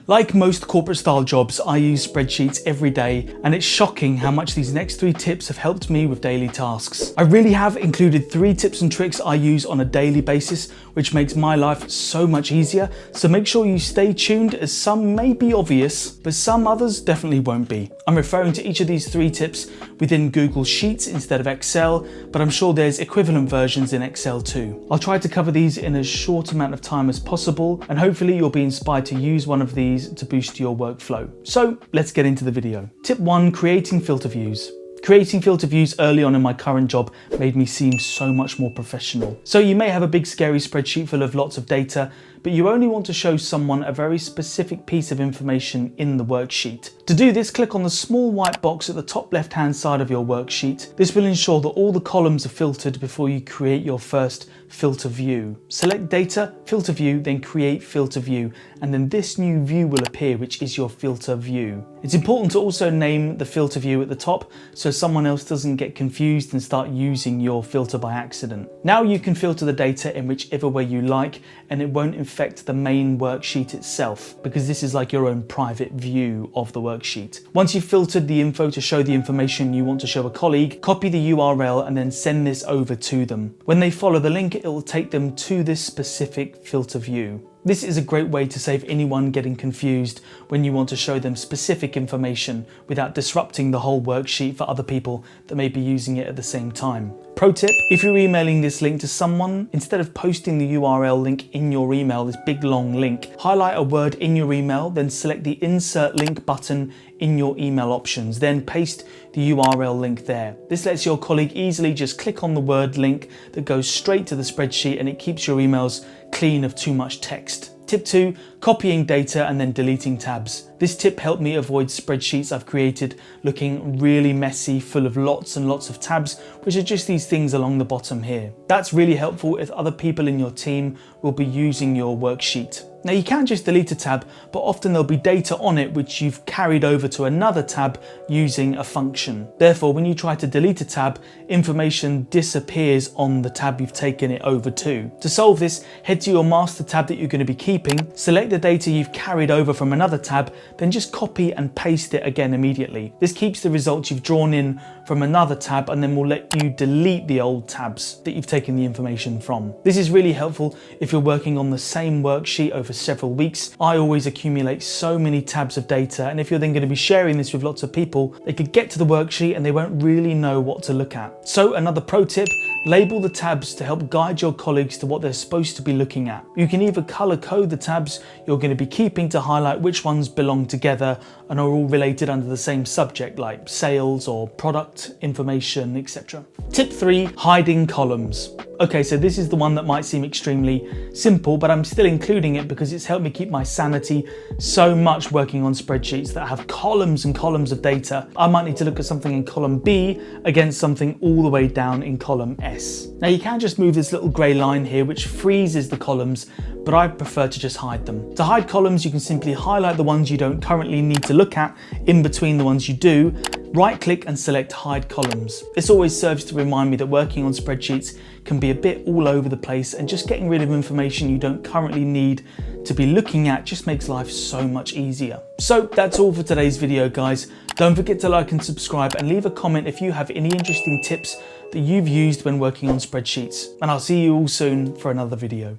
Like most corporate style jobs, I use spreadsheets every day, and it's shocking how much these next 3 tips have helped me with daily tasks. I really have included 3 tips and tricks I use on a daily basis, which makes my life so much easier. So make sure you stay tuned, as some may be obvious, but some others definitely won't be. I'm referring to each of these 3 tips within Google Sheets instead of Excel, but I'm sure there's equivalent versions in Excel too. I'll try to cover these in as short amount of time as possible, and hopefully you'll be inspired to use one of these to boost your workflow. So let's get into the video. Tip 1, creating filter views. Creating filter views early on in my current job made me seem so much more professional. So you may have a big scary spreadsheet full of lots of data, but you only want to show someone a very specific piece of information in the worksheet. To do this, click on the small white box at the top left-hand side of your worksheet. This will ensure that all the columns are filtered before you create your first filter view. Select Data, Filter View, then Create Filter View, and then this new view will appear, which is your filter view. It's important to also name the filter view at the top so someone else doesn't get confused and start using your filter by accident. Now you can filter the data in whichever way you like, and it won't affect the main worksheet itself, because this is like your own private view of the worksheet. Once you've filtered the info to show the information you want to show a colleague, copy the URL and then send this over to them. When they follow the link, it will take them to this specific filter view. This is a great way to save anyone getting confused when you want to show them specific information without disrupting the whole worksheet for other people that may be using it at the same time. Pro tip, if you're emailing this link to someone, instead of posting the URL link in your email, this big long link, highlight a word in your email, then select the insert link button in your email options, then paste the URL link there. This lets your colleague easily just click on the word link that goes straight to the spreadsheet, and it keeps your emails clean of too much text. Tip 2, copying data and then deleting tabs. This tip helped me avoid spreadsheets I've created looking really messy, full of lots and lots of tabs, which are just these things along the bottom here. That's really helpful if other people in your team will be using your worksheet. Now you can just delete a tab, but often there'll be data on it which you've carried over to another tab using a function. Therefore, when you try to delete a tab, information disappears on the tab you've taken it over to. To solve this, head to your master tab that you're going to be keeping, select the data you've carried over from another tab, then just copy and paste it again immediately. This keeps the results you've drawn in from another tab and then will let you delete the old tabs that you've taken the information from. This is really helpful if you're working on the same worksheet over several weeks. I always accumulate so many tabs of data, and if you're then going to be sharing this with lots of people, they could get to the worksheet and they won't really know what to look at. So another pro tip, label the tabs to help guide your colleagues to what they're supposed to be looking at. You can either color code the tabs you're going to be keeping to highlight which ones belong together and are all related under the same subject, like sales or product information, etc. Tip 3, hiding columns. Okay, so this is the one that might seem extremely simple, but I'm still including it because it's helped me keep my sanity so much working on spreadsheets that have columns and columns of data. I might need to look at something in column B against something all the way down in column S. Now you can just move this little grey line here which freezes the columns, but I prefer to just hide them. To hide columns, you can simply highlight the ones you don't currently need to look at in between the ones you do, right click and select hide columns. This always serves to remind me that working on spreadsheets can be a bit all over the place, and just getting rid of information you don't currently need to be looking at just makes life so much easier. So that's all for today's video, guys. Don't forget to like and subscribe, and leave a comment if you have any interesting tips that you've used when working on spreadsheets. And I'll see you all soon for another video.